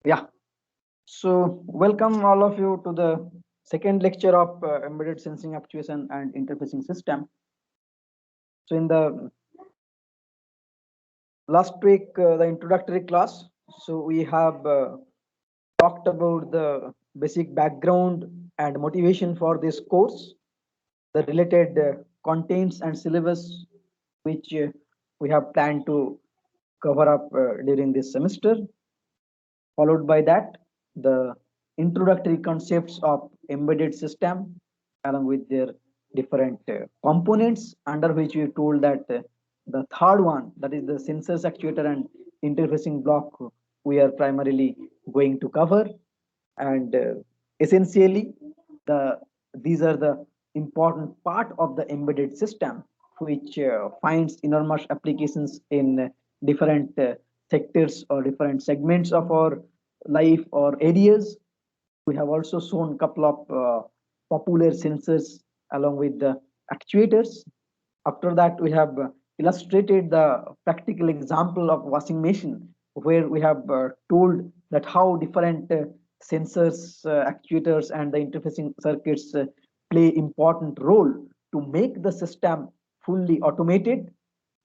Yeah, so welcome all of you to the second lecture of embedded sensing actuation and interfacing system. So in the last week, the introductory class, so we have talked about the basic background and motivation for this course, the related contents and syllabus which we have planned to cover up during this semester. Followed by that, the introductory concepts of embedded system along with their different components, under which we told that the third one, that is the sensors, actuator and interfacing block, we are primarily going to cover. And essentially, the these are the important part of the embedded system, which finds enormous applications in different sectors or different segments of our life or areas. We have also shown a couple of popular sensors along with the actuators. After that, we have illustrated the practical example of washing machine, where we have told that how different sensors, actuators, and the interfacing circuits play important role to make the system fully automated,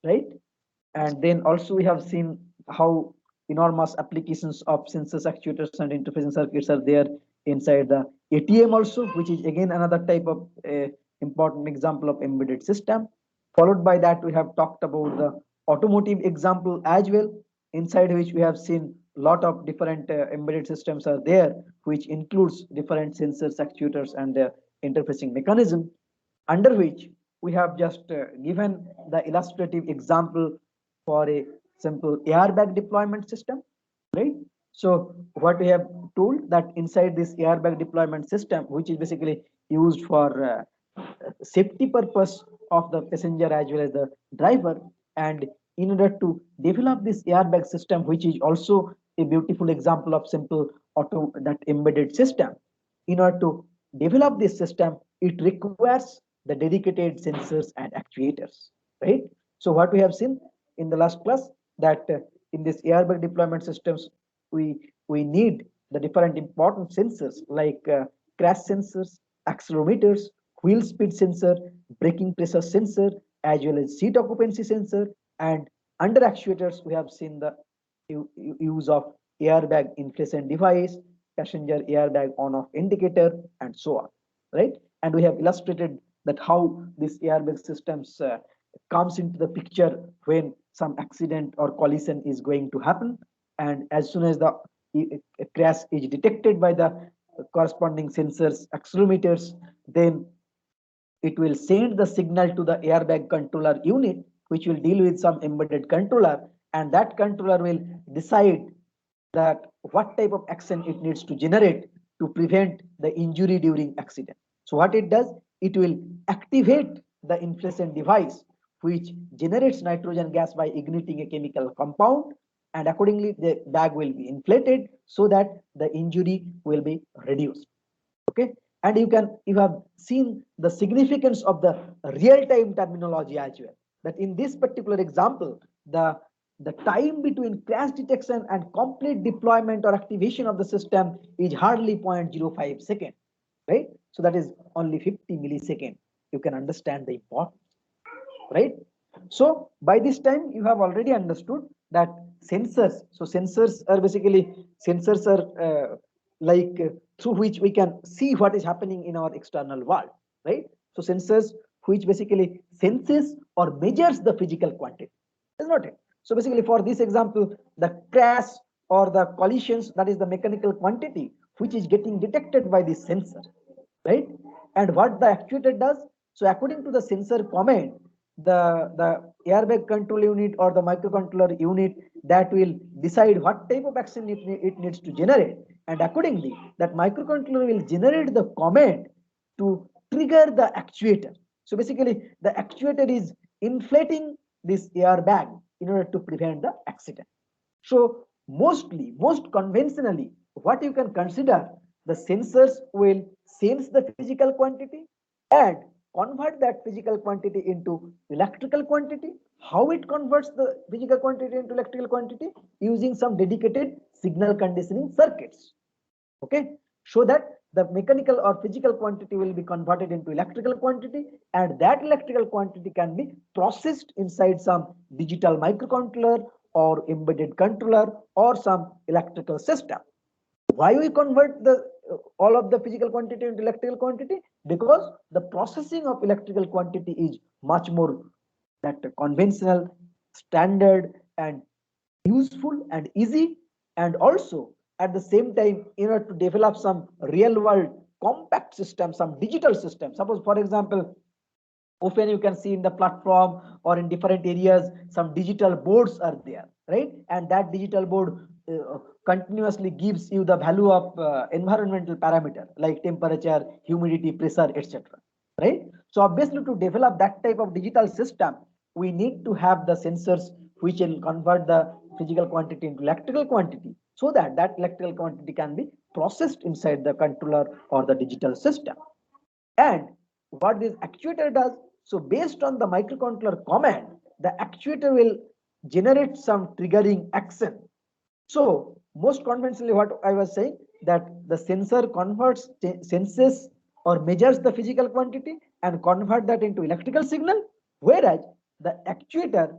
right? And then also we have seen how enormous applications of sensors, actuators, and interfacing circuits are there inside the ATM also, which is again another type of important example of embedded system. Followed by that, we have talked about the automotive example as well, inside which we have seen a lot of different embedded systems are there, which includes different sensors, actuators, and interfacing mechanism, under which we have just given the illustrative example for a simple airbag deployment system, right? So what we have told that inside this airbag deployment system, which is basically used for safety purpose of the passenger as well as the driver, and in order to develop this airbag system, which is also a beautiful example of simple auto that embedded system, in order to develop this system, it requires the dedicated sensors and actuators, right? So what we have seen in the last class, that in this airbag deployment systems, we need the different important sensors like crash sensors, accelerometers, wheel speed sensor, braking pressure sensor, as well as seat occupancy sensor. And under actuators, we have seen the use of airbag inflation device, passenger airbag on-off indicator, and so on, right? And we have illustrated that how this airbag systems comes into the picture when some accident or collision is going to happen, and as soon as the crash is detected by the corresponding sensors, accelerometers, then it will send the signal to the airbag controller unit, which will deal with some embedded controller, and that controller will decide that what type of action it needs to generate to prevent the injury during accident. So what it does, it will activate the inflation device, which generates nitrogen gas by igniting a chemical compound, and accordingly the bag will be inflated so that the injury will be reduced. Okay, and you have seen the significance of the real-time terminology as well, that in this particular example, the time between crash detection and complete deployment or activation of the system is hardly 0.05 second, right? So that is only 50 millisecond. You can understand the importance, right? So by this time you have already understood that sensors, so sensors are basically, sensors are like through which we can see what is happening in our external world, right? So sensors which basically senses or measures the physical quantity, is not it? So basically for this example, the crash or the collisions, that is the mechanical quantity which is getting detected by this sensor, right? And what the actuator does, so according to the sensor command, the airbag control unit or the microcontroller unit, that will decide what type of action it needs to generate, and accordingly that microcontroller will generate the command to trigger the actuator. So basically the actuator is inflating this airbag in order to prevent the accident. So mostly, most conventionally, what you can consider, the sensors will sense the physical quantity and convert that physical quantity into electrical quantity. How it converts the physical quantity into electrical quantity? Using some dedicated signal conditioning circuits. Okay, so that the mechanical or physical quantity will be converted into electrical quantity, and that electrical quantity can be processed inside some digital microcontroller or embedded controller or some electrical system. Why we convert the all of the physical quantity into electrical quantity? Because the processing of electrical quantity is much more that conventional, standard, and useful and easy. And also at the same time, in order to develop some real world compact system, some digital system, suppose for example, often you can see in the platform or in different areas some digital boards are there, right? And that digital board continuously gives you the value of environmental parameter like temperature, humidity, pressure, etc., right? So obviously to develop that type of digital system, we need to have the sensors which will convert the physical quantity into electrical quantity, so that that electrical quantity can be processed inside the controller or the digital system. And what this actuator does, so based on the microcontroller command, the actuator will generate some triggering action. So most conventionally, what I was saying, that the sensor converts, senses or measures the physical quantity and convert that into electrical signal, whereas the actuator,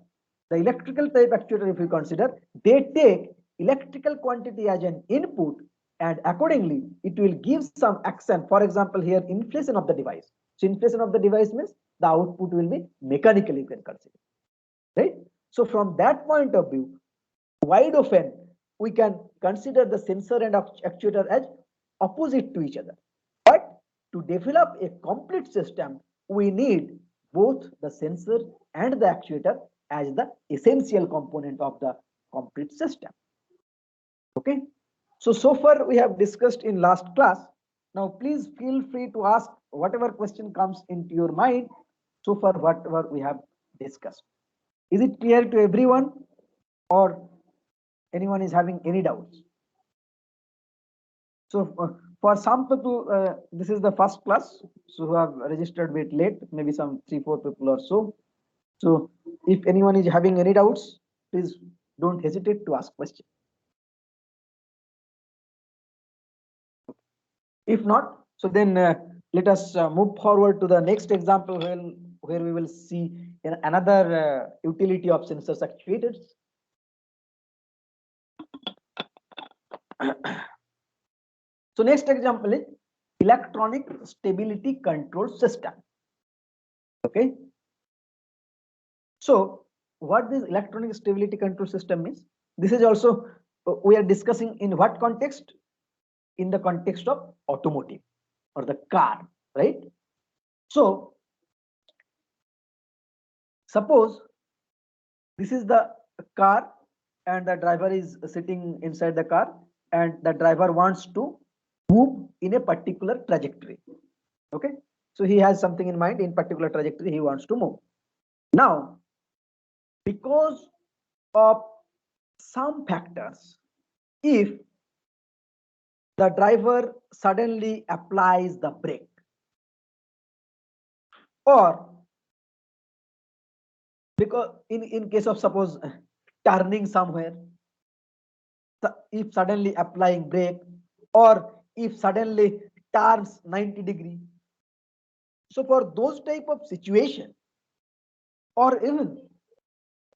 the electrical type actuator, if you consider, they take electrical quantity as an input, and accordingly it will give some action. For example, here inflation of the device. So inflation of the device means the output will be mechanical, you can consider, right? So from that point of view, wide open, we can consider the sensor and actuator as opposite to each other. But to develop a complete system, we need both the sensor and the actuator as the essential component of the complete system. Okay, so far we have discussed in last class. Now please feel free to ask whatever question comes into your mind so far whatever we have discussed. Is it clear to everyone, or anyone is having any doubts? So for some people, this is the first class, so who have registered bit late, maybe some 3-4 people or so. So if anyone is having any doubts, please don't hesitate to ask questions. If not, so then let us move forward to the next example where we will see another utility of sensors actuators. So next example is electronic stability control system. Okay. So what this electronic stability control system means? This is also we are discussing in what context? In the context of automotive or the car, right? So suppose this is the car and the driver is sitting inside the car, and the driver wants to move in a particular trajectory. Okay, so he has something in mind, in particular trajectory he wants to move. Now because of some factors, if the driver suddenly applies the brake, or because in case of suppose turning somewhere, if suddenly applying brake, or if suddenly turns 90 degree. So for those type of situation, or even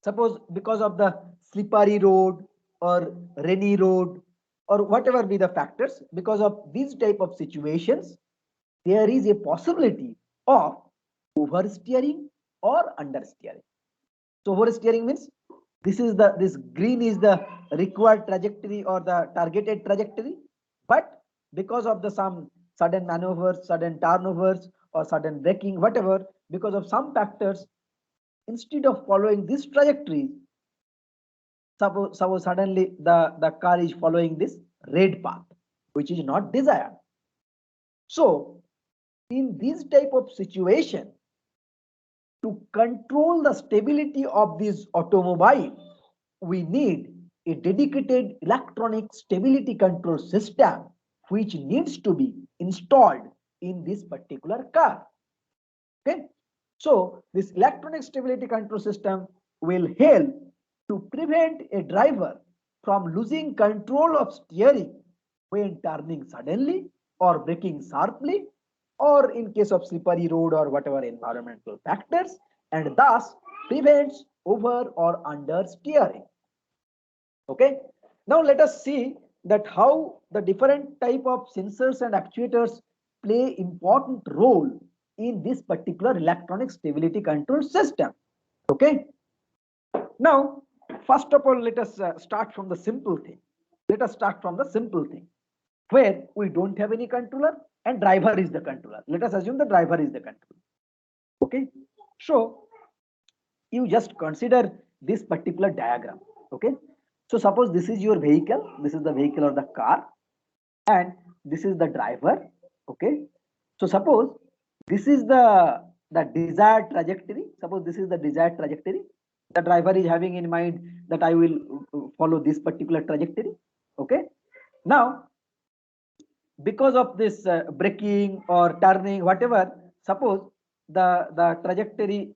suppose because of the slippery road or rainy road or whatever be the factors, because of these type of situations, there is a possibility of oversteering or understeering. So oversteering means this green is the required trajectory or the targeted trajectory, but because of the some sudden maneuvers, sudden turnovers, or sudden braking, whatever, because of some factors, instead of following this trajectory, suppose suddenly the car is following this red path, which is not desired. So in this type of situation, to control the stability of this automobile, we need a dedicated electronic stability control system which needs to be installed in this particular car. Okay, so this electronic stability control system will help to prevent a driver from losing control of steering when turning suddenly or braking sharply, or in case of slippery road or whatever environmental factors, and thus prevents over or under steering. Okay, now let us see that how the different type of sensors and actuators play important role in this particular electronic stability control system. Okay, now first of all, let us start from the simple thing. Let us start from the simple thing where we don't have any controller and driver is the controller. Let us assume the driver is the controller. Okay, so you just consider this particular diagram. Okay, so suppose this is your vehicle, this is the vehicle or the car, and this is the driver. Okay, so suppose this is the desired trajectory. Suppose this is the desired trajectory. The driver is having in mind that I will follow this particular trajectory. Okay, now because of this braking or turning, whatever, suppose the trajectory,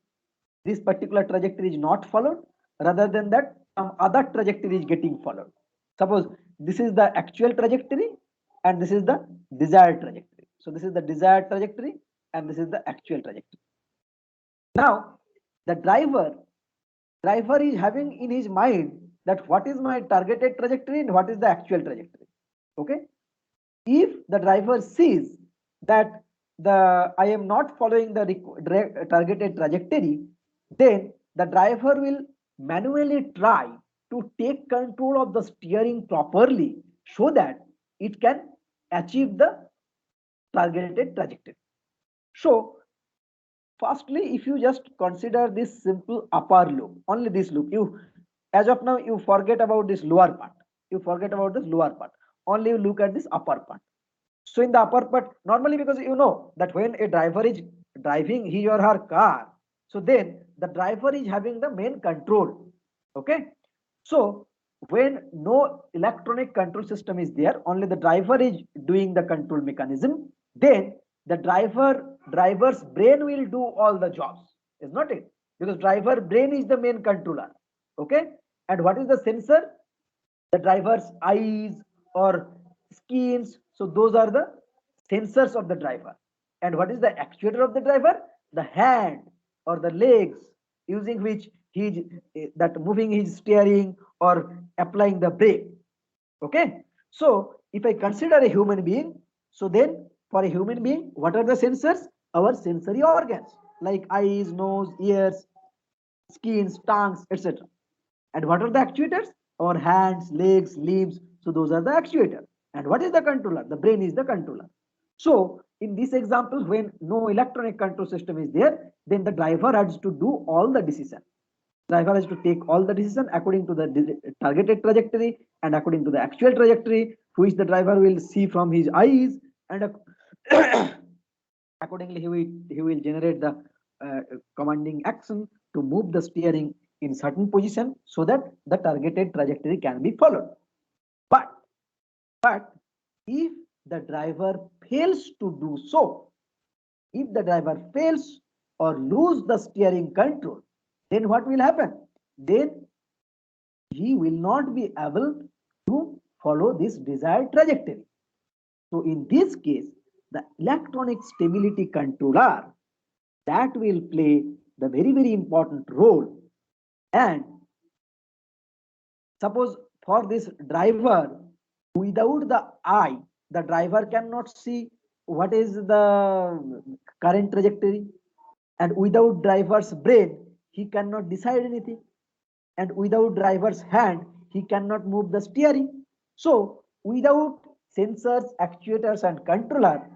this particular trajectory is not followed, rather than that some other trajectory is getting followed. Suppose this is the actual trajectory and this is the desired trajectory. So this is the desired trajectory and this is the actual trajectory. Now the driver is having in his mind that what is my targeted trajectory and what is the actual trajectory. Okay, if the driver sees that I am not following the targeted trajectory, then the driver will manually try to take control of the steering properly so that it can achieve the targeted trajectory. So firstly, if you just consider this simple upper loop, only this loop, you as of now you forget about this lower part. You forget about this lower part. Only you look at this upper part. So in the upper part, normally, because you know that when a driver is driving he or her car, so then the driver is having the main control. Okay, so when no electronic control system is there, only the driver is doing the control mechanism, then the driver's brain will do all the jobs, is not it? Because driver brain is the main controller. Okay, and what is the sensor? The driver's eyes or skins. So those are the sensors of the driver. And what is the actuator of the driver? The hand or the legs, using which he that moving his steering or applying the brake. Okay, so if I consider a human being, so then for a human being, what are the sensors? Our sensory organs like eyes, nose, ears, skins, tongues, etc. And what are the actuators? Our hands, legs, limbs. So those are the actuators. And what is the controller? The brain is the controller. So in this example, when no electronic control system is there, then the driver has to do all the decision. Driver has to take all the decision according to the targeted trajectory and according to the actual trajectory, which the driver will see from his eyes, and accordingly he will generate the commanding action to move the steering in certain position so that the targeted trajectory can be followed. But if the driver fails to do so, if the driver fails or lose the steering control, then what will happen? Then he will not be able to follow this desired trajectory. So in this case, the electronic stability controller, that will play the very important role. And suppose for this driver, without the eye, the driver cannot see what is the current trajectory, and without driver's brain he cannot decide anything, and without driver's hand he cannot move the steering. So without sensors, actuators and controller,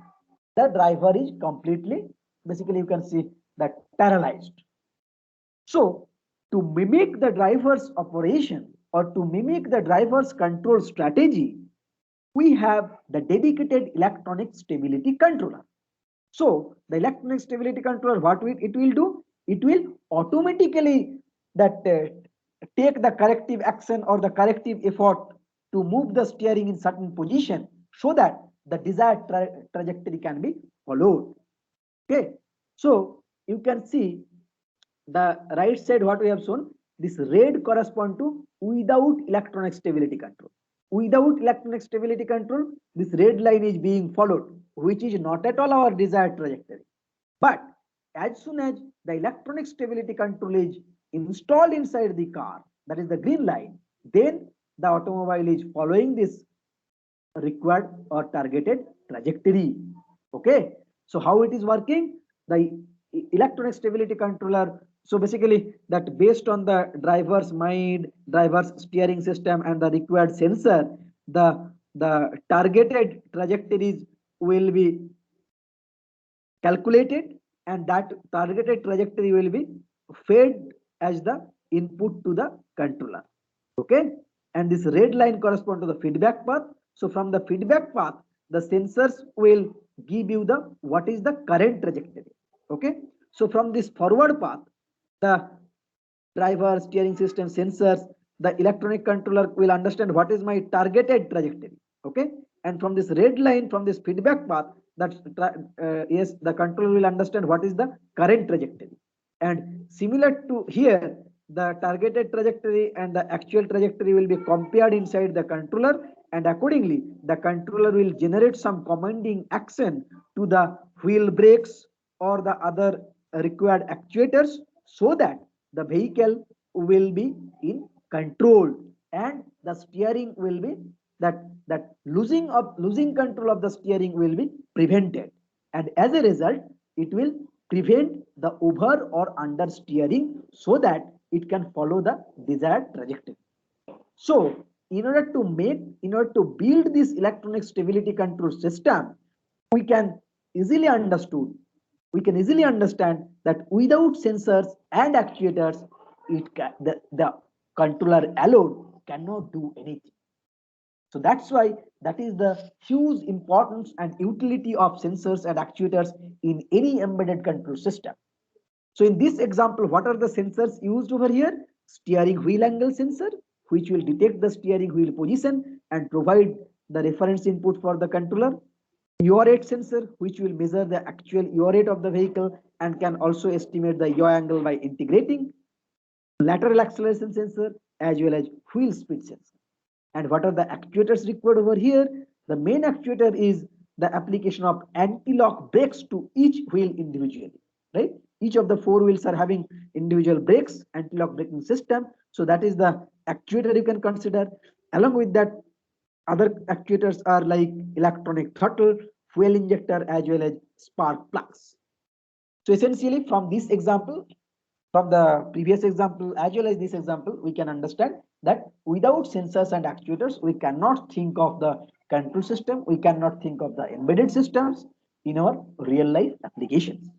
the driver is completely, basically you can see that, paralyzed. So to mimic the driver's operation or to mimic the driver's control strategy, we have the dedicated electronic stability controller. So the electronic stability controller, what it will do? It will automatically that take the corrective action or the corrective effort to move the steering in certain position so that the desired trajectory can be followed. Okay, so you can see the right side what we have shown. this red correspond to without electronic stability control. Without electronic stability control, this red line is being followed, which is not at all our desired trajectory. But as soon as the electronic stability control is installed inside the car, that is the green line, then the automobile is following this required or targeted trajectory. Okay, so how it is working? The electronic stability controller, so basically that based on the driver's mind, driver's steering system and the required sensor, the targeted trajectories will be calculated, and that targeted trajectory will be fed as the input to the controller. Okay, and this red line corresponds to the feedback path. So from the feedback path, the sensors will give you the what is the current trajectory. Okay, so from this forward path, the driver, steering system, sensors, the electronic controller will understand what is my targeted trajectory. Okay, and from this red line, from this feedback path, that yes, the controller will understand what is the current trajectory. And similar to here, the targeted trajectory and the actual trajectory will be compared inside the controller, and accordingly the controller will generate some commanding action to the wheel brakes or the other required actuators, so that the vehicle will be in control, and the steering will be that losing control of the steering will be prevented, and as a result it will prevent the over or under steering, so that it can follow the desired trajectory. So in order to build this electronic stability control system, we can easily understood we can easily understand that without sensors and actuators, the controller alone cannot do anything. So that's why that is the huge importance and utility of sensors and actuators in any embedded control system. So in this example, what are the sensors used over here? Steering wheel angle sensor, which will detect the steering wheel position and provide the reference input for the controller. Yaw rate sensor, which will measure the actual yaw rate of the vehicle and can also estimate the yaw angle by integrating. Lateral acceleration sensor as well as wheel speed sensor. And what are the actuators required over here? The main actuator is the application of anti-lock brakes to each wheel individually, right? Each of the four wheels are having individual brakes, anti-lock braking system. So that is the actuator you can consider. Along with that, other actuators are like electronic throttle, fuel injector, as well as spark plugs. So essentially from this example, from the previous example as well as this example, we can understand that without sensors and actuators, we cannot think of the control system, we cannot think of the embedded systems in our real life applications.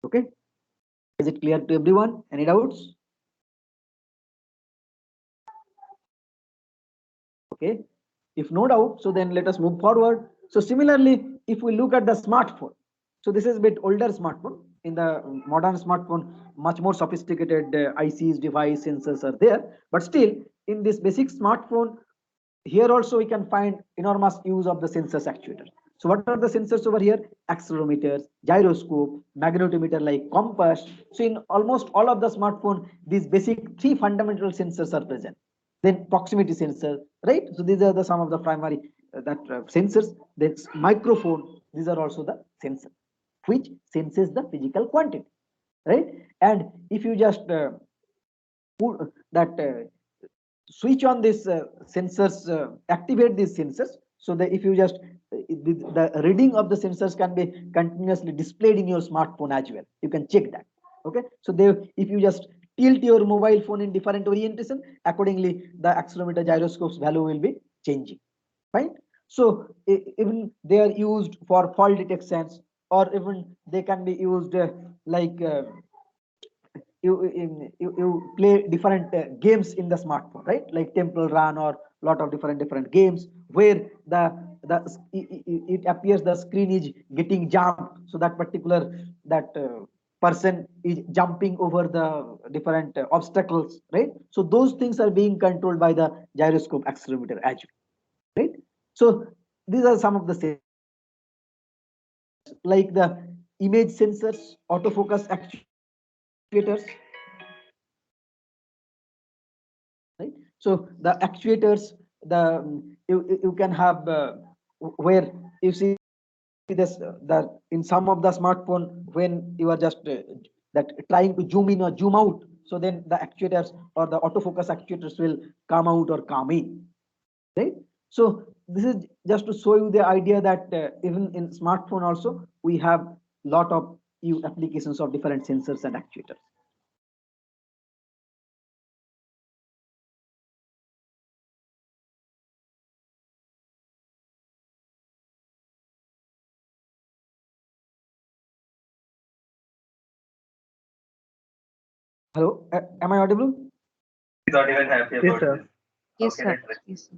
Okay, is it clear to everyone? Any doubts? Okay, if no doubt, so then let us move forward. So similarly, if we look at the smartphone, so this is a bit older smartphone. In the modern smartphone, much more sophisticated ICs, device, sensors are there. But still, in this basic smartphone, here also we can find enormous use of the sensors actuators. So what are the sensors over here? Accelerometers, gyroscope, magnetometer like compass. So in almost all of the smartphone, these basic three fundamental sensors are present. Then proximity sensor, right? So these are the some of the primary sensors. Then microphone, these are also the sensors which senses the physical quantity, right? And if you just put that switch on this sensors, activate these sensors, so that if you just the reading of the sensors can be continuously displayed in your smartphone as well. You can check that. Okay, so they, if you just tilt your mobile phone in different orientation, accordingly the accelerometer gyroscope's value will be changing, right? So even they are used for fault detections, or even they can be used like you play different games in the smartphone, right? Like Temple Run or lot of different games where it appears the screen is getting jumped, so that particular that person is jumping over the different obstacles, right? So those things are being controlled by the gyroscope accelerometer as well, right? So these are some of the sensors, like the image sensors, autofocus actuators, So the actuators, you can have where you see this the in some of the smartphone when you are just that trying to zoom in or zoom out, so then the actuators or the autofocus actuators will come out or come in, right? So this is just to show you the idea that even in smartphone also we have lot of applications of different sensors and actuators. Hello, am I audible? Yes, sir. Yes, sir. Yes, sir.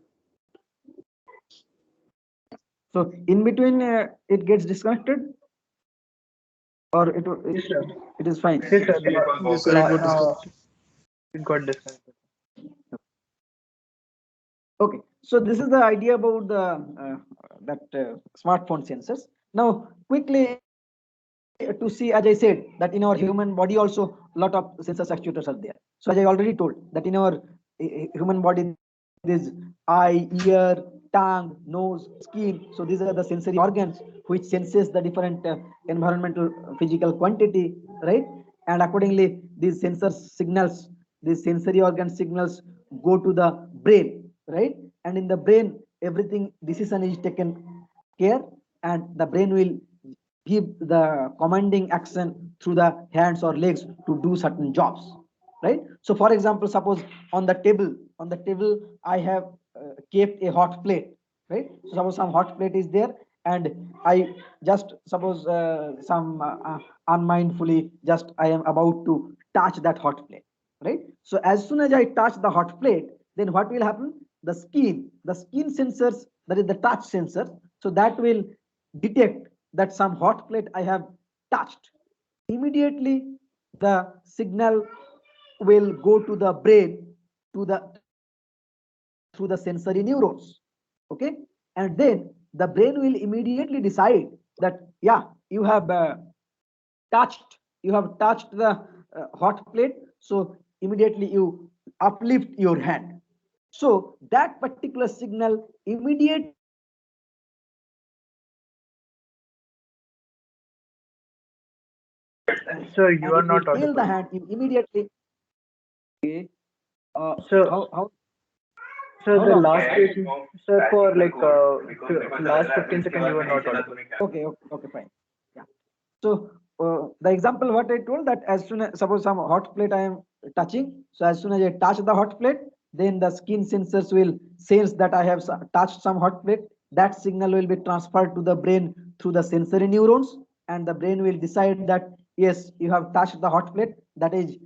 So in between it gets disconnected, or Yes, sir. it is fine. Yes, sir. Yes, sir. It got disconnected. Okay, so this is the idea about the that smartphone sensors. Now, quickly to see, as I said, that in our human body also lot of sensors actuators are there. So as I already told that in our human body there is eye, ear, tongue, nose, skin. So these are the sensory organs which senses the different environmental physical quantity, right? And accordingly, these sensor signals, these sensory organ signals go to the brain, right? And in the brain, everything decision is taken care, and the brain will give the commanding action through the hands or legs to do certain jobs, right? So for example, suppose on the table I have kept a hot plate, right? So suppose some hot plate is there, and I just suppose unmindfully just I am about to touch that hot plate, right? So as soon as I touch the hot plate, then what will happen? The skin sensors, that is the touch sensor, so that will detect that some hot plate I have touched. Immediately, the signal will go to the brain, to the through the sensory neurons. Okay, and then the brain will immediately decide that yeah, touched you have touched the hot plate, so immediately you uplift your hand. So that particular signal immediately Sir, and you are it will not feel the audible. hand you immediately. Okay, So, how so how the long? last patient, sir, for like last 15 seconds, you were not audible. Okay, okay, okay, fine. Yeah. So the example what I told, that as soon as suppose some hot plate I am touching, so as soon as I touch the hot plate, then the skin sensors will sense that I have touched some hot plate. That signal will be transferred to the brain through the sensory neurons, and the brain will decide that yes, you have touched the hot plate, that is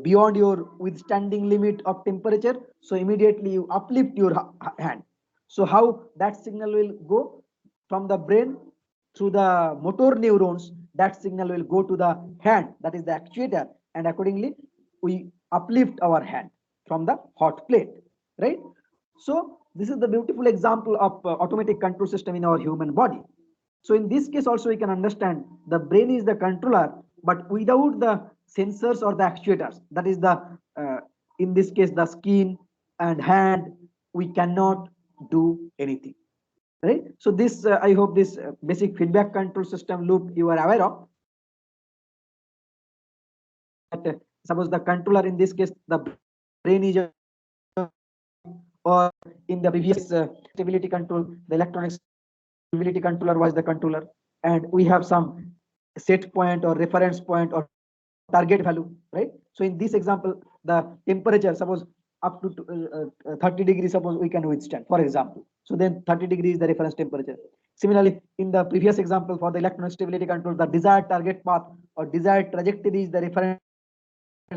beyond your withstanding limit of temperature. So immediately you uplift your hand. So how that signal will go from the brain through the motor neurons, that signal will go to the hand, that is the actuator, and accordingly we uplift our hand from the hot plate, right? So this is the beautiful example of automatic control system in our human body. So in this case also we can understand the brain is the controller, but without the sensors or the actuators, that is the in this case the skin and hand, we cannot do anything, right? So this I hope this basic feedback control system loop you are aware of, that suppose the controller in this case the brain is or in the previous stability control, the electronic stability controller was the controller, and we have some set point or reference point or target value, right? So in this example, the temperature suppose up to 30 degrees, suppose we can withstand, for example. So then 30 degrees is the reference temperature. Similarly, in the previous example for the electronic stability control, the desired target path or desired trajectory is the reference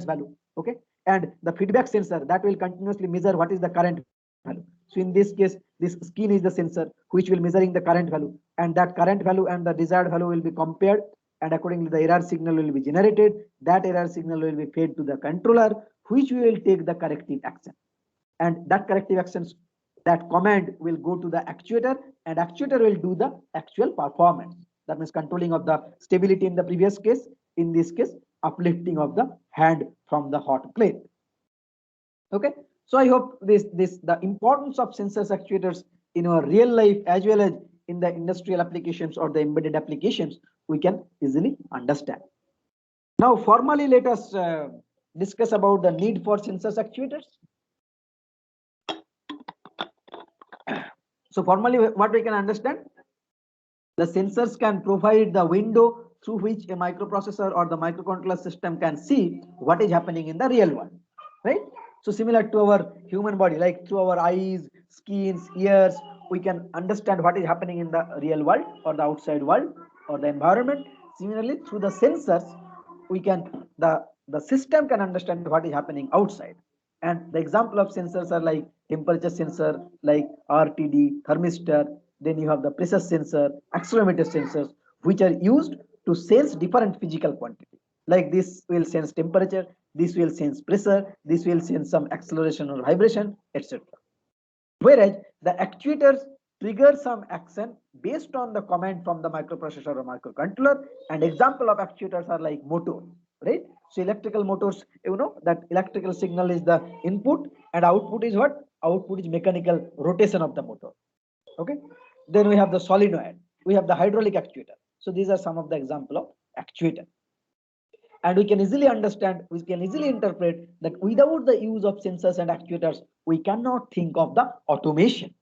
value. Okay, and the feedback sensor that will continuously measure what is the current value. So in this case, this skin is the sensor which will measuring the current value, and that current value and the desired value will be compared, and accordingly the error signal will be generated. That error signal will be fed to the controller, which will take the corrective action, and that corrective actions, that command will go to the actuator, and actuator will do the actual performance. That means controlling of the stability in the previous case, in this case uplifting of the hand from the hot plate. Okay, So I hope the importance of sensors actuators in our real life as well as in the industrial applications or the embedded applications we can easily understand. Now formally let us discuss about the need for sensors actuators. So formally what we can understand, the sensors can provide the window through which a microprocessor or the microcontroller system can see what is happening in the real world, right? So similar to our human body, like through our eyes, skins, ears, we can understand what is happening in the real world or the outside world or the environment. Similarly, through the sensors, we can the system can understand what is happening outside. And the example of sensors are like temperature sensor, like RTD, thermistor. Then you have the pressure sensor, accelerometer sensors, which are used to sense different physical quantity. Like this will sense temperature, this will sense pressure, this will sense some acceleration or vibration, etc. Whereas the actuators trigger some action based on the command from the microprocessor or microcontroller. And example of actuators are like motor, right? So electrical motors, you know that electrical signal is the input and output is what? Output is mechanical rotation of the motor. Okay. Then we have the solenoid, we have the hydraulic actuator. So these are some of the example of actuator. And we can easily understand, we can easily interpret that without the use of sensors and actuators, we cannot think of the automation.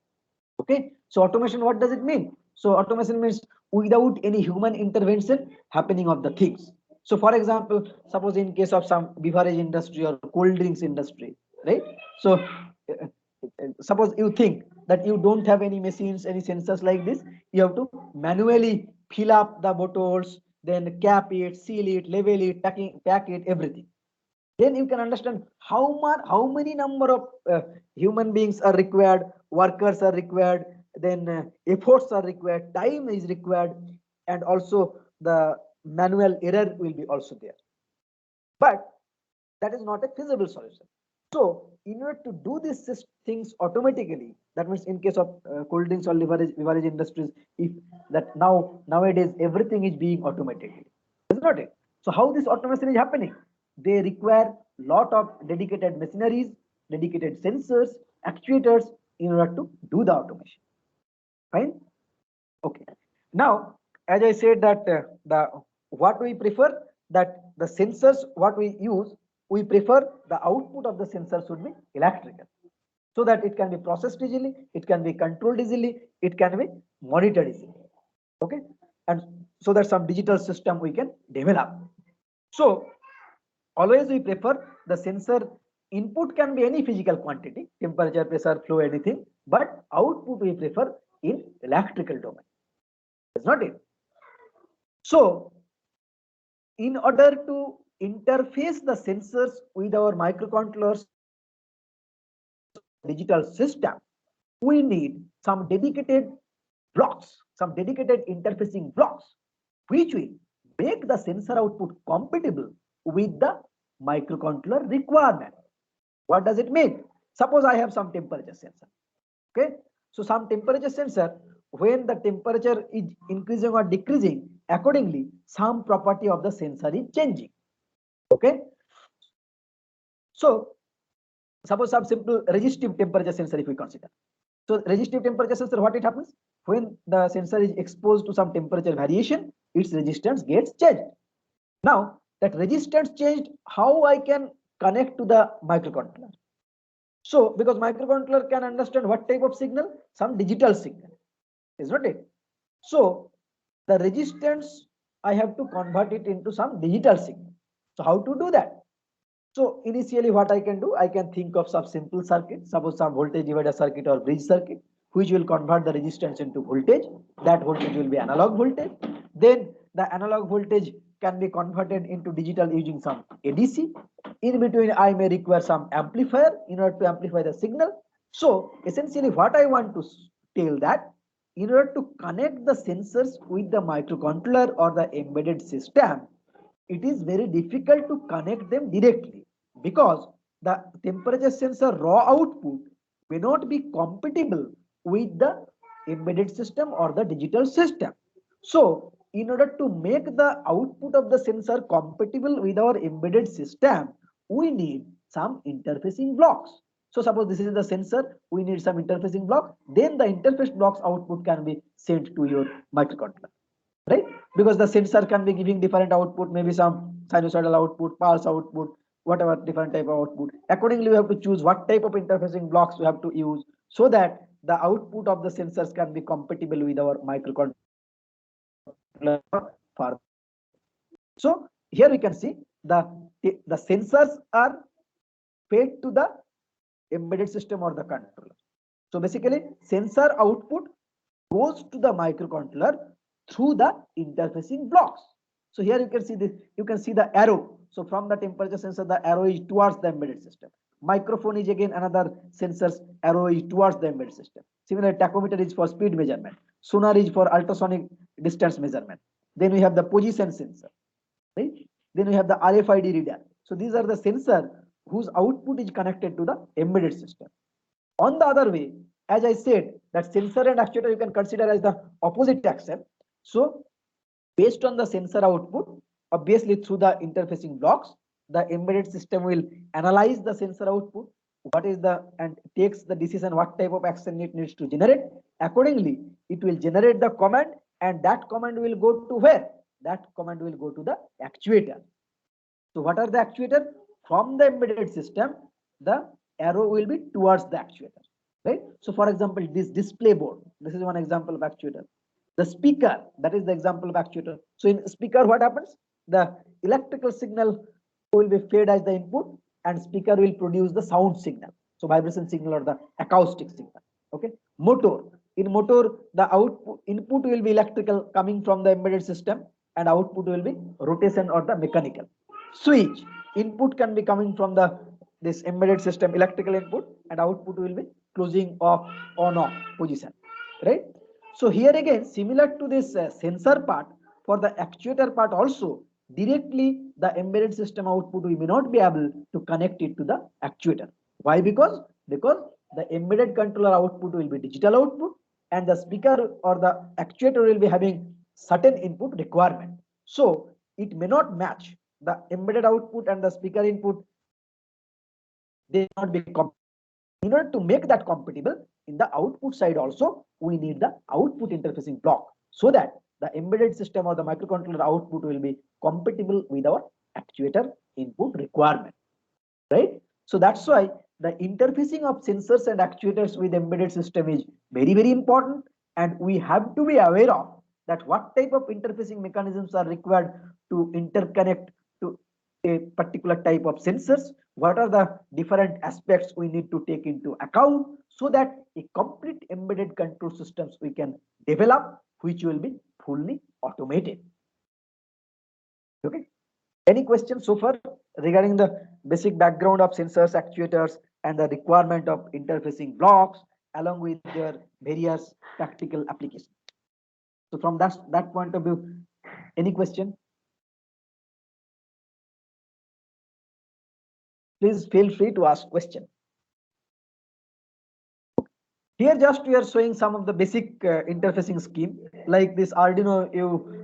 Okay, so automation, what does it mean? So automation means without any human intervention happening of the things. So for example, suppose in case of some beverage industry or cold drinks industry, right? So suppose you think that you don't have any machines, any sensors like this, you have to manually fill up the bottles, then cap it, seal it, label it, pack it, everything. Then you can understand how many number of human beings are required, workers are required, then efforts are required, time is required, and also the manual error will be also there. But that is not a feasible solution. So in order to do these things automatically, that means in case of cold drinks or beverage industries, if that nowadays everything is being automated, is not it? So how this automation is happening? They require lot of dedicated machineries, dedicated sensors, actuators in order to do the automation. Fine. Okay. Now, as I said that the what we prefer, that the sensors what we use, we prefer the output of the sensor should be electrical, so that it can be processed easily, it can be controlled easily, it can be monitored easily. Okay, and so that some digital system we can develop. So always we prefer the sensor input can be any physical quantity, temperature, pressure, flow, anything, but output we prefer in electrical domain. Is not it? So, in order to interface the sensors with our microcontrollers digital system, we need some dedicated blocks, some dedicated interfacing blocks, which will make the sensor output compatible with the microcontroller requirement. What does it mean? Suppose I have some temperature sensor. Okay, so some temperature sensor, when the temperature is increasing or decreasing, accordingly some property of the sensor is changing. Okay, so suppose some simple resistive temperature sensor if we consider. So resistive temperature sensor, what it happens? When the sensor is exposed to some temperature variation, its resistance gets changed. Now that resistance changed, how I can connect to the microcontroller? So because microcontroller can understand what type of signal? Some digital signal, is not it? So the resistance, I have to convert it into some digital signal. So how to do that? So initially what I can do, I can think of some simple circuit, suppose some voltage divider circuit or bridge circuit, which will convert the resistance into voltage. That voltage will be analog voltage. Then the analog voltage can be converted into digital using some ADC. In between, I may require some amplifier in order to amplify the signal. So essentially what I want to tell that in order to connect the sensors with the microcontroller or the embedded system, it is very difficult to connect them directly because the temperature sensor raw output may not be compatible with the embedded system or the digital system. So in order to make the output of the sensor compatible with our embedded system, we need some interfacing blocks. So suppose this is the sensor, we need some interfacing block, then the interface block's output can be sent to your microcontroller, right? Because the sensor can be giving different output, maybe some sinusoidal output, pulse output, whatever different type of output. Accordingly, we have to choose what type of interfacing blocks we have to use so that the output of the sensors can be compatible with our microcontroller. So here we can see the sensors are fed to the embedded system or the controller. So basically, sensor output goes to the microcontroller through the interfacing blocks. So here you can see this, you can see the arrow. So from the temperature sensor, the arrow is towards the embedded system. Microphone is again another sensor's arrow is towards the embedded system. Similar, tachometer is for speed measurement. Sonar is for ultrasonic distance measurement. Then we have the position sensor, right? Then we have the RFID reader. So these are the sensor whose output is connected to the embedded system. On the other way, as I said, that sensor and actuator you can consider as the opposite axis. So based on the sensor output, obviously through the interfacing blocks, the embedded system will analyze the sensor output, what is the, and takes the decision what type of action it needs to generate. Accordingly, it will generate the command, and that command will go to where? That command will go to the actuator. So what are the actuator? From the embedded system, the arrow will be towards the actuator, right? So for example, this display board, this is one example of actuator. The speaker, that is the example of actuator. So in speaker, what happens? The electrical signal will be fed as the input, and speaker will produce the sound signal. So vibration signal or the acoustic signal. Okay. Motor. In motor, the output input will be electrical coming from the embedded system, and output will be rotation or the mechanical. Switch. Input can be coming from the this embedded system electrical input, and output will be closing off on off position, right? So here again, similar to this sensor part, for the actuator part also, directly the embedded system output we may not be able to connect it to the actuator. Why? Because the embedded controller output will be digital output, and the speaker or the actuator will be having certain input requirement. So it may not match the embedded output and the speaker input. They not be compatible. In order to make that compatible, in the output side also, we need the output interfacing block so that the embedded system or the microcontroller output will be compatible with our actuator input requirement, right? So that's why the interfacing of sensors and actuators with embedded system is very, very important, and we have to be aware of that what type of interfacing mechanisms are required to interconnect to a particular type of sensors, what are the different aspects we need to take into account so that a complete embedded control systems we can develop, which will be fully automated. Okay. Any questions so far regarding the basic background of sensors, actuators, and the requirement of interfacing blocks along with their various practical applications? So from that point of view, any question? Please feel free to ask question. Here just we are showing some of the basic interfacing scheme like this Arduino.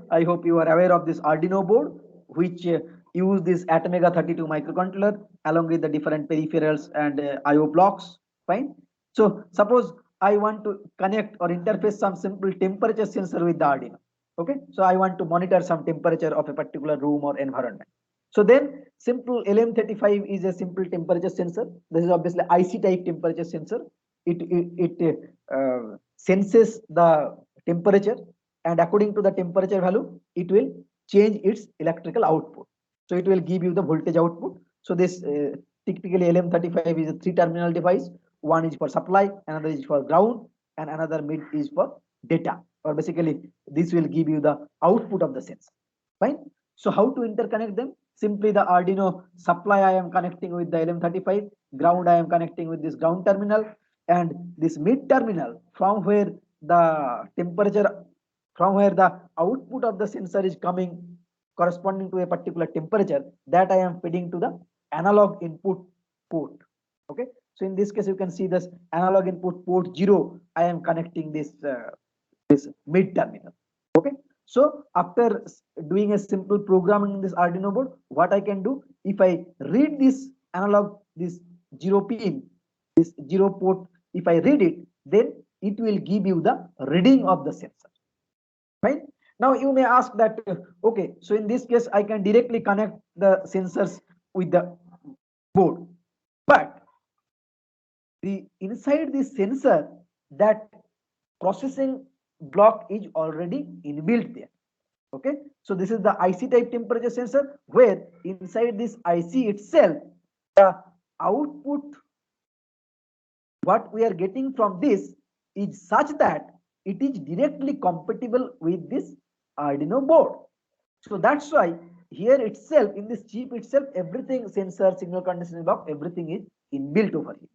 I hope you are aware of this Arduino board, which use this Atmega 32 microcontroller along with the different peripherals and IO blocks. Fine. So suppose I want to connect or interface some simple temperature sensor with the Arduino. Okay. So I want to monitor some temperature of a particular room or environment. So then simple LM35 is a simple temperature sensor. This is obviously IC type temperature sensor. It senses the temperature, and according to the temperature value, it will change its electrical output. So it will give you the voltage output. So this typically LM35 is a 3-terminal device. One is for supply, another is for ground, and another mid is for data. Or basically, this will give you the output of the sensor. Fine. So how to interconnect them? Simply the Arduino supply I am connecting with the LM35, ground I am connecting with this ground terminal, and this mid terminal from where the temperature, from where the output of the sensor is coming corresponding to a particular temperature, that I am feeding to the analog input port. Okay. So in this case, you can see this analog input port 0. I am connecting this mid terminal. Okay. So after doing a simple programming in this Arduino board, what I can do, if I read this analog, this 0 pin, this 0 port, if I read it, then it will give you the reading of the sensor. Right? Now you may ask that, okay, so in this case, I can directly connect the sensors with the board. But the inside the sensor, that processing block is already inbuilt there. Okay, so this is the IC type temperature sensor, where inside this IC itself, the output what we are getting from this is such that it is directly compatible with this Arduino board. So that's why here itself, in this chip itself, everything, sensor, signal conditioning block, everything is inbuilt over here.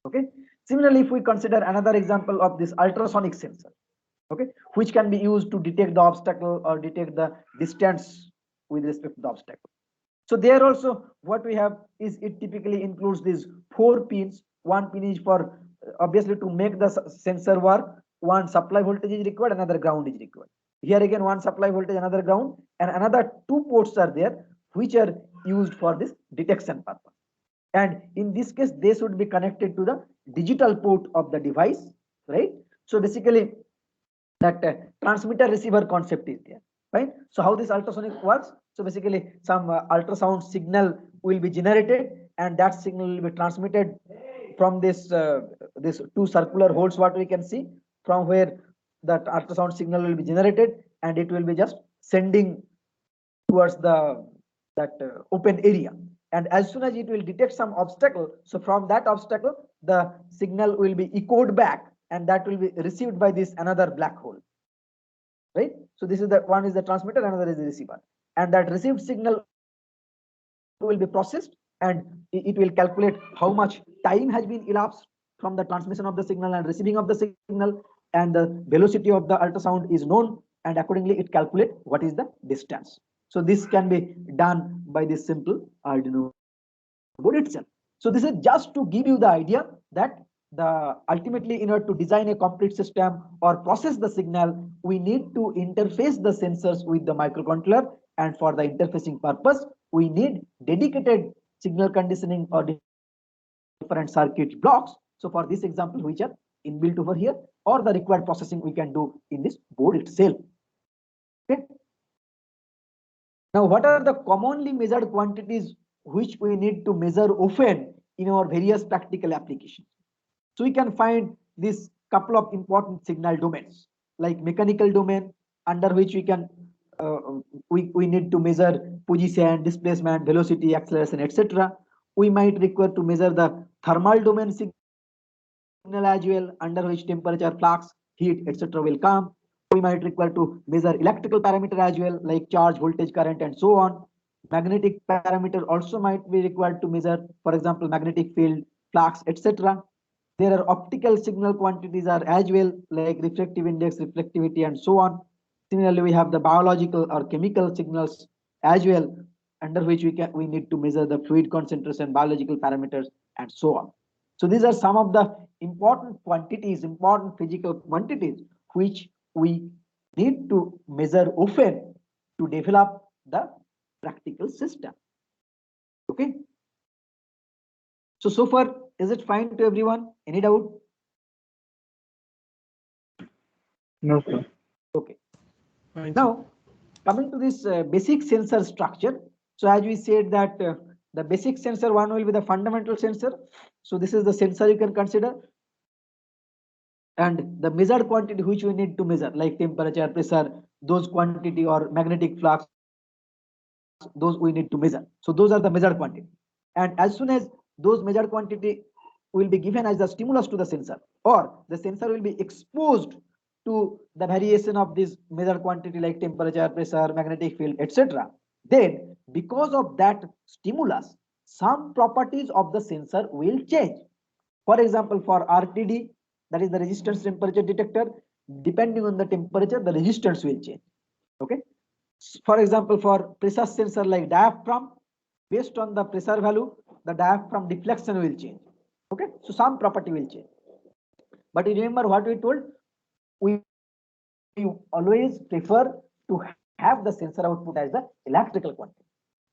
Okay, similarly, if we consider another example of this ultrasonic sensor, okay, which can be used to detect the obstacle or detect the distance with respect to the obstacle. So there also what we have is, it typically includes these 4 pins. One pin is for obviously to make the sensor work, one supply voltage is required, another ground is required. Here again, one supply voltage, another ground, and another 2 ports are there which are used for this detection purpose. And in this case, they should be connected to the digital port of the device, right? So basically, that transmitter receiver concept is there, right? So how this ultrasonic works? So basically, some ultrasound signal will be generated, and that signal will be transmitted from this 2 circular holes, what we can see, from where that ultrasound signal will be generated, and it will be just sending towards the that open area. And as soon as it will detect some obstacle, so from that obstacle, the signal will be echoed back, and that will be received by this another black hole, right? So this is the one is the transmitter, another is the receiver, and that received signal will be processed, and it will calculate how much time has been elapsed from the transmission of the signal and receiving of the signal, and the velocity of the ultrasound is known, and accordingly it calculates what is the distance. So this can be done by this simple Arduino board itself. So this is just to give you the idea that the ultimately, in order to design a complete system or process the signal, we need to interface the sensors with the microcontroller, and for the interfacing purpose, we need dedicated signal conditioning or different circuit blocks. So for this example, which are inbuilt over here, or the required processing we can do in this board itself. Okay. Now, what are the commonly measured quantities which we need to measure often in our various practical applications? So we can find this couple of important signal domains, like mechanical domain, under which we can we need to measure position, displacement, velocity, acceleration, etc. We might require to measure the thermal domain signal as well, under which temperature, flux, heat, etc. will come. We might require to measure electrical parameter as well, like charge, voltage, current, and so on. Magnetic parameter also might be required to measure, for example, magnetic field, flux, etc. There are optical signal quantities are as well, like refractive index, reflectivity, and so on. Similarly, we have the biological or chemical signals as well, under which we need to measure the fluid concentration, biological parameters, and so on. So these are some of the important quantities, important physical quantities, which we need to measure often to develop the practical system. Okay. So far, is it fine to everyone? Any doubt? No, sir. Okay. Fine, sir. Now, coming to this basic sensor structure. So as we said that the basic sensor one will be the fundamental sensor. So this is the sensor you can consider. And the measured quantity which we need to measure, like temperature, pressure, those quantity, or magnetic flux, those we need to measure. So those are the measured quantity. And as soon as those measured quantity will be given as the stimulus to the sensor, or the sensor will be exposed to the variation of this measured quantity, like temperature, pressure, magnetic field, etc., then because of that stimulus, some properties of the sensor will change. For example, for RTD, that is the resistance temperature detector, depending on the temperature, the resistance will change. Okay. For example, for pressure sensor like diaphragm, based on the pressure value, the diaphragm deflection will change. Okay, so some property will change. But you remember what we told? We always prefer to have the sensor output as the electrical quantity.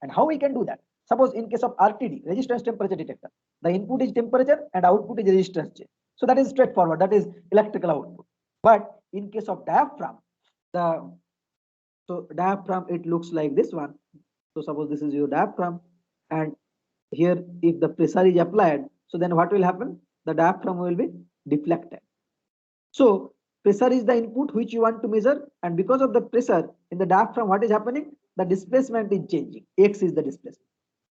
And how we can do that? Suppose in case of RTD, resistance temperature detector, the input is temperature and output is resistance change. So that is straightforward, that is electrical output. But in case of diaphragm, diaphragm, it looks like this one. So suppose this is your diaphragm, and here if the pressure is applied, so then what will happen? The diaphragm will be deflected. So pressure is the input which you want to measure, and because of the pressure in the diaphragm, what is happening? The displacement is changing. X is the displacement.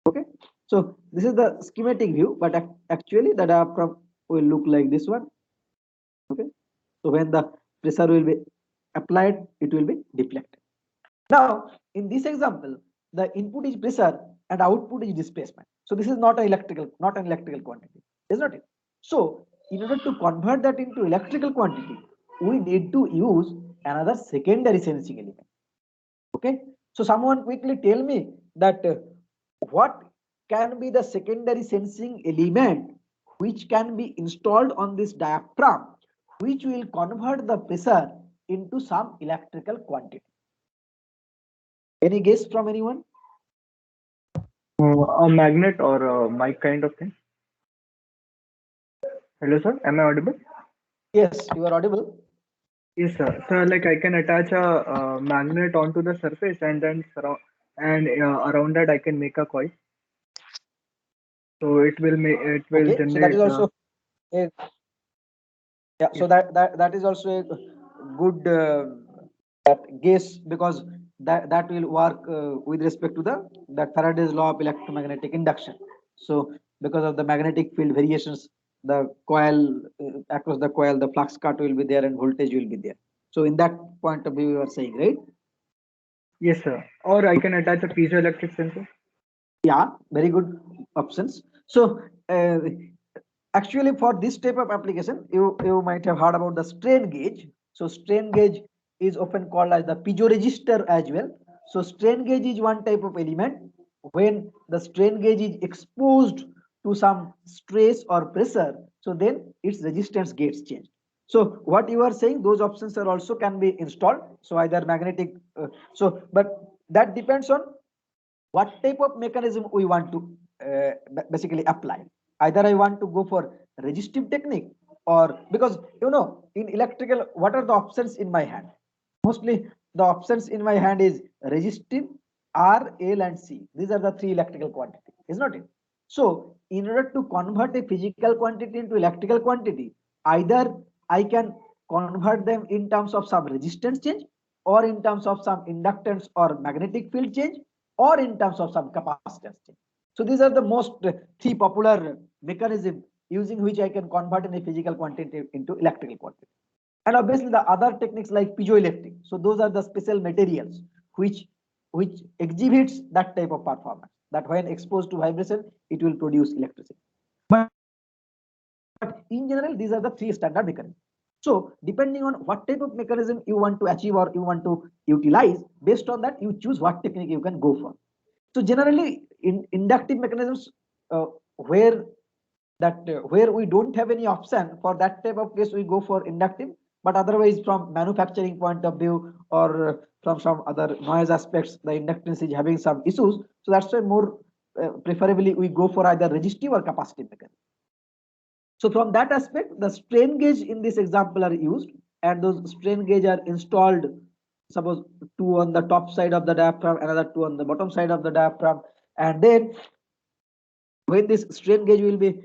Okay, so this is the schematic view, but actually the diaphragm will look like this one. Okay, so when the pressure will be applied, it will be deflected. Now in this example, the input is pressure and output is displacement. So this is not an electrical quantity, is not it? So in order to convert that into electrical quantity, we need to use another secondary sensing element. Okay, so someone quickly tell me that what can be the secondary sensing element which can be installed on this diaphragm, which will convert the pressure into some electrical quantity. Any guess from anyone? A magnet or a mic kind of thing. Hello, sir. Am I audible? Yes, you are audible. Yes, sir. So, like, I can attach a magnet onto the surface and then around that I can make a coil. So it will Okay, so that generate. is also a, yeah. So that is also a good guess, because that will work with respect to the Faraday's law of electromagnetic induction. So because of the magnetic field variations, the coil across the coil, the flux cut will be there and voltage will be there. So in that point of view, you are saying, right? Yes, sir. Or I can attach a piezoelectric sensor. Yeah, very good options. So actually for this type of application, you might have heard about the strain gauge. So strain gauge is often called as the piezoresistor as well. So strain gauge is one type of element. When the strain gauge is exposed to some stress or pressure, so then its resistance gets changed. So what you are saying, those options are also can be installed. So either magnetic, but that depends on what type of mechanism we want to basically apply. Either I want to go for resistive technique, or because in electrical, what are the options in my hand? Mostly the options in my hand is resistive, R, L, and C. These are the three electrical quantities, is not it? So in order to convert a physical quantity into electrical quantity, either I can convert them in terms of some resistance change, or in terms of some inductance or magnetic field change, or in terms of some capacitance change. So these are the most three popular mechanism using which I can convert in a physical quantity into electrical quantity. And obviously the other techniques like piezoelectric. So those are the special materials which exhibits that type of performance, that when exposed to vibration, it will produce electricity. But in general, these are the three standard mechanisms. So depending on what type of mechanism you want to achieve or you want to utilize, based on that, you choose what technique you can go for. So generally, in inductive mechanisms, where we don't have any option for that type of case, we go for inductive. But otherwise, from manufacturing point of view, or from some other noise aspects, the inductance is having some issues. So that's why more preferably we go for either resistive or capacitive mechanism. So from that aspect, the strain gauge in this example are used, and those strain gauge are installed, suppose two on the top side of the diaphragm, another two on the bottom side of the diaphragm, and then when this strain gauge will be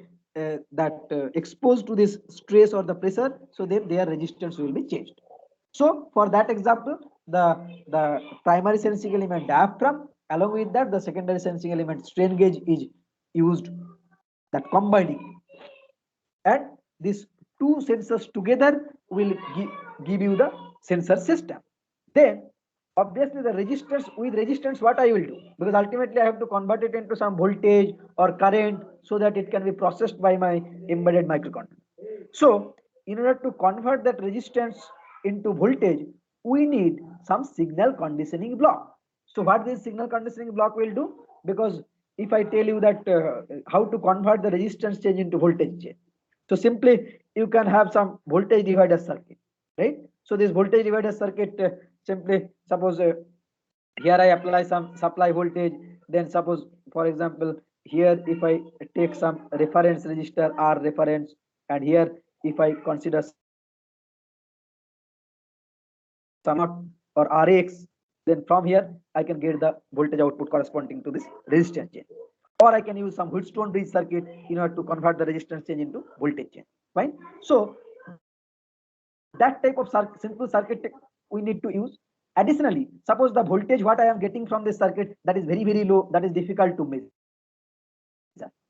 exposed to this stress or the pressure, so then their resistance will be changed. So for that example, the primary sensing element diaphragm, along with that the secondary sensing element strain gauge is used, that combining, and these two sensors together will give you the sensor system. Then obviously the resistance, with resistance what I will do, because ultimately I have to convert it into some voltage or current so that it can be processed by my embedded microcontroller. So in order to convert that resistance into voltage, we need some signal conditioning block. So what this signal conditioning block will do, because if I tell you that how to convert the resistance change into voltage change, so simply you can have some voltage divider circuit, right? So this voltage divider circuit, simply suppose here I apply some supply voltage then suppose, for example, here if I take some reference register R reference, and here if I consider some or Rx, then from here I can get the voltage output corresponding to this resistance change. Or I can use some Wheatstone bridge circuit in order to convert the resistance change into voltage change. Fine. So that type of simple circuit we need to use. Additionally, suppose the voltage what I am getting from this circuit, that is very low, that is difficult to measure.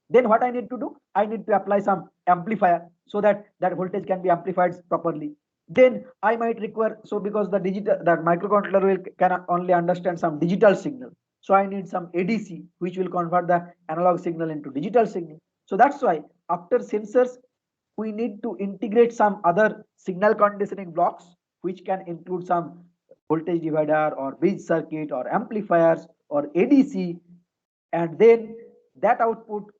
Then what I need to do? I need to apply some amplifier so that that voltage can be amplified properly. Then I might require, so because the microcontroller will can only understand some digital signal, so I need some ADC which will convert the analog signal into digital signal. So that's why after sensors we need to integrate some other signal conditioning blocks which can include some voltage divider or bridge circuit or amplifiers or ADC, and then that output,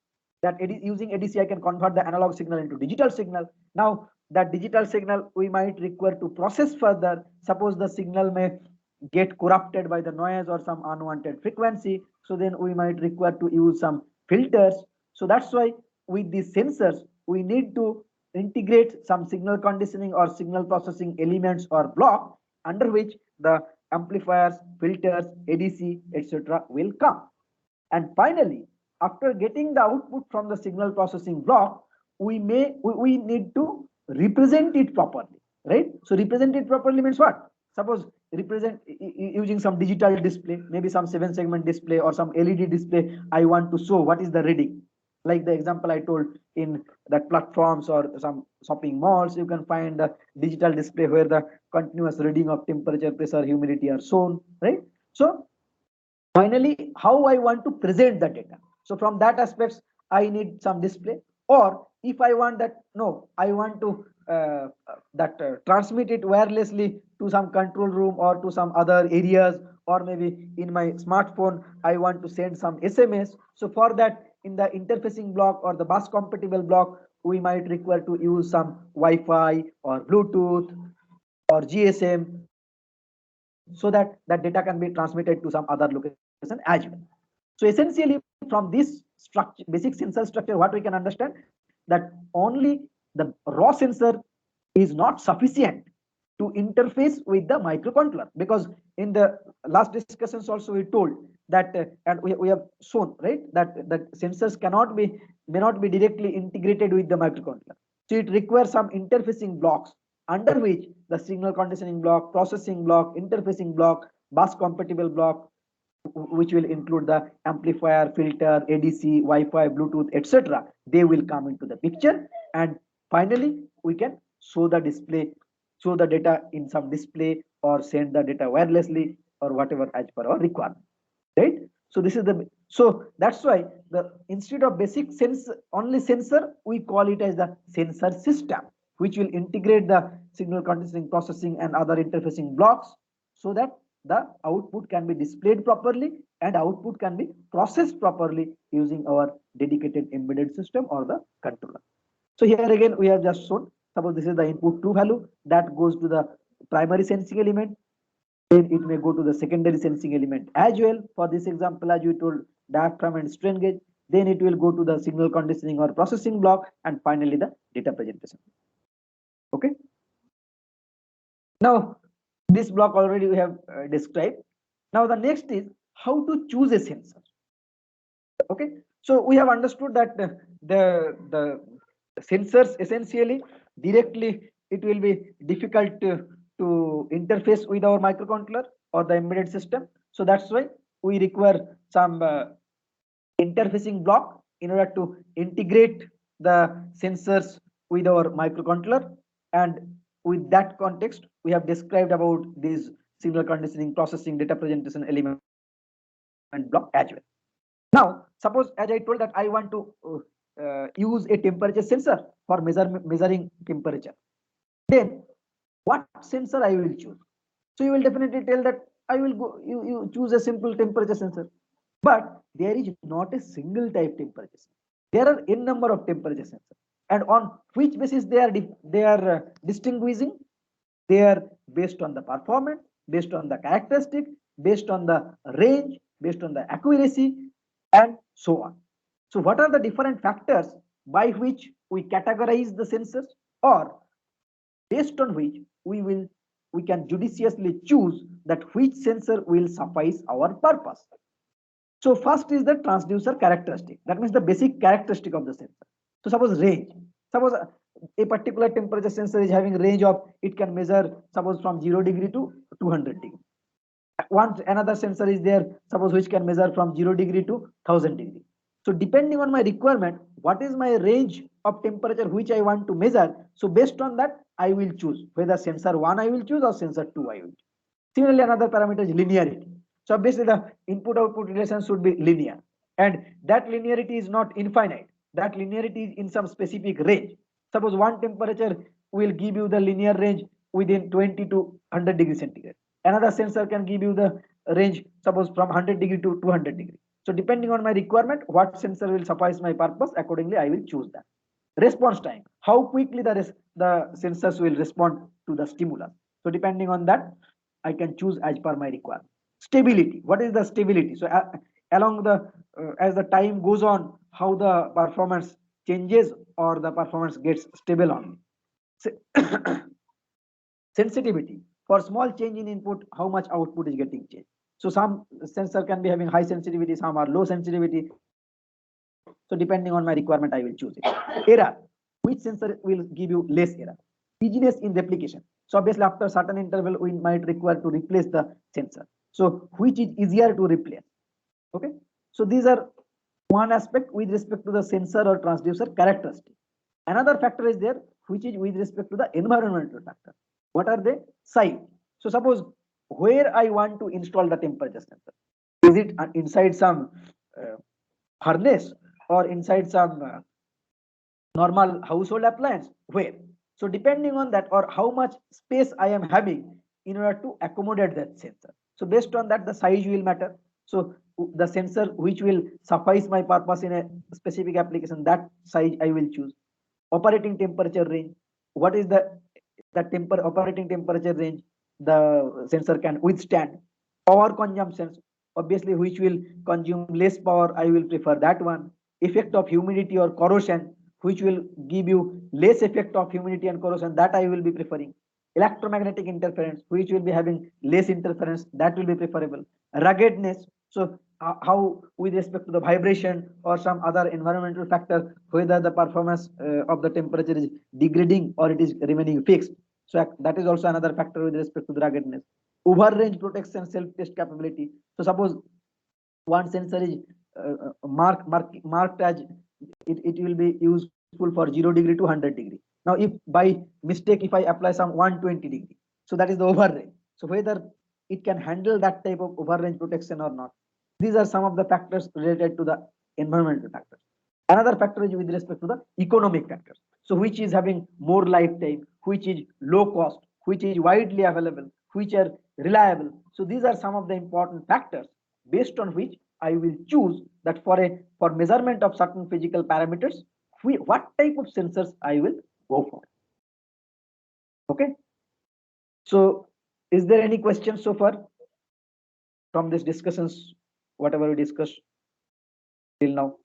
that using ADC I can convert the analog signal into digital signal. Now that digital signal we might require to process further. Suppose the signal may get corrupted by the noise or some unwanted frequency, so then we might require to use some filters. So that's why with these sensors we need to integrate some signal conditioning or signal processing elements or block under which the amplifiers, filters, ADC, etc. will come. And finally, after getting the output from the signal processing block, we need to represent it properly, right? So represent it properly means what? Suppose represent using some digital display, maybe some 7-segment display or some LED display. I want to show what is the reading. Like the example I told, in that platforms or some shopping malls, you can find a digital display where the continuous reading of temperature, pressure, humidity are shown, right? So finally, how I want to present the data. So from that aspects, I need some display. Or if I want that, no, I want to transmit it wirelessly to some control room or to some other areas, or maybe in my smartphone, I want to send some SMS. So for that, in the interfacing block or the bus compatible block, we might require to use some Wi-Fi or Bluetooth or GSM, so that that data can be transmitted to some other location as well. So essentially from this structure, basic sensor structure, what we can understand, that only the raw sensor is not sufficient to interface with the microcontroller, because in the last discussions also we told that and we have shown, right, that sensors may not be directly integrated with the microcontroller. So it requires some interfacing blocks under which the signal conditioning block, processing block, interfacing block, bus compatible block, which will include the amplifier, filter, ADC, Wi-Fi, Bluetooth, etc. They will come into the picture, and finally we can show the data in some display or send the data wirelessly or whatever as per our requirement, right? So this is the, so that's why the instead of basic only sensor, we call it as the sensor system, which will integrate the signal conditioning, processing and other interfacing blocks, so that the output can be displayed properly and output can be processed properly using our dedicated embedded system or the controller. So here again we have just shown, suppose this is the input to value that goes to the primary sensing element, then it may go to the secondary sensing element as well. For this example, as we told, diaphragm and strain gauge, then it will go to the signal conditioning or processing block, and finally the data presentation. Okay. Now this block already we have described. Now the next is how to choose a sensor. Okay, so we have understood that the sensors essentially directly it will be difficult to interface with our microcontroller or the embedded system. So that's why we require some interfacing block in order to integrate the sensors with our microcontroller. And with that context, we have described about these signal conditioning, processing, data presentation element block as well. Now, suppose as I told that I want to use a temperature sensor for measuring temperature, then what sensor I will choose? So you will definitely tell that I will go, you choose a simple temperature sensor, but there is not a single type temperature sensor. There are n number of temperature sensors, and on which basis they are distinguishing? They are based on the performance, based on the characteristic, based on the range, based on the accuracy, and so on. So what are the different factors by which we categorize the sensors, or based on which we can judiciously choose that which sensor will suffice our purpose? So first is the transducer characteristic. That means the basic characteristic of the sensor. So suppose range. Suppose a particular temperature sensor is having range of, it can measure suppose from 0 degree to 200 degree. One another sensor is there, suppose which can measure from 0 degree to 1000 degree. So depending on my requirement, what is my range of temperature which I want to measure? So based on that, I will choose whether sensor 1 I will choose or sensor 2 I will choose. Similarly, another parameter is linearity. So obviously the input output relation should be linear, and that linearity is not infinite. That linearity is in some specific range. Suppose one temperature will give you the linear range within 20 to 100 degrees centigrade. Another sensor can give you the range suppose from 100 degree to 200 degree. So depending on my requirement, what sensor will suffice my purpose, accordingly I will choose that. Response time, how quickly the sensors will respond to the stimulus. So depending on that, I can choose as per my requirement. Stability, what is the stability? So along the as the time goes on, how the performance changes or the performance gets stable on me. Sensitivity, for small change in input, how much output is getting changed. So some sensor can be having high sensitivity, some are low sensitivity. So depending on my requirement, I will choose it. Error, which sensor will give you less error? Easiness in replication. So obviously after certain interval, we might require to replace the sensor. So which is easier to replace? Okay. So these are one aspect with respect to the sensor or transducer characteristic. Another factor is there, which is with respect to the environmental factor. What are they? Size. So suppose where I want to install the temperature sensor. Is it inside some furnace or inside some normal household appliance? Where? So depending on that, or how much space I am having in order to accommodate that sensor. So based on that, the size will matter. So the sensor which will suffice my purpose in a specific application, that size I will choose. Operating temperature range, what is the operating temperature range the sensor can withstand. Power consumption, obviously which will consume less power, I will prefer that one. Effect of humidity or corrosion, which will give you less effect of humidity and corrosion, that I will be preferring. Electromagnetic interference, which will be having less interference, that will be preferable. Ruggedness, so how with respect to the vibration or some other environmental factor, whether the performance of the temperature is degrading or it is remaining fixed. So that is also another factor with respect to the ruggedness. Over range protection, self test capability. So suppose one sensor is marked as it will be useful for 0 degree to 100 degree. Now if by mistake if I apply some 120 degree, so that is the over range. So whether it can handle that type of over range protection or not. These are some of the factors related to the environmental factors. Another factor is with respect to the economic factors. So which is having more lifetime, which is low cost, which is widely available, which are reliable. So these are some of the important factors based on which I will choose that for measurement of certain physical parameters, what type of sensors I will go for. Okay. So is there any questions so far from these discussions, whatever we discussed till now?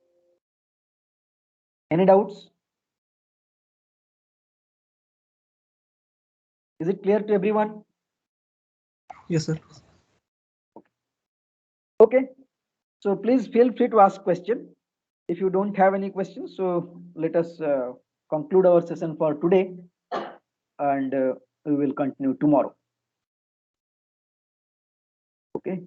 Any doubts? Is it clear to everyone? Yes, sir. Okay. So please feel free to ask question. If you don't have any questions, so let us conclude our session for today, and we will continue tomorrow. Okay.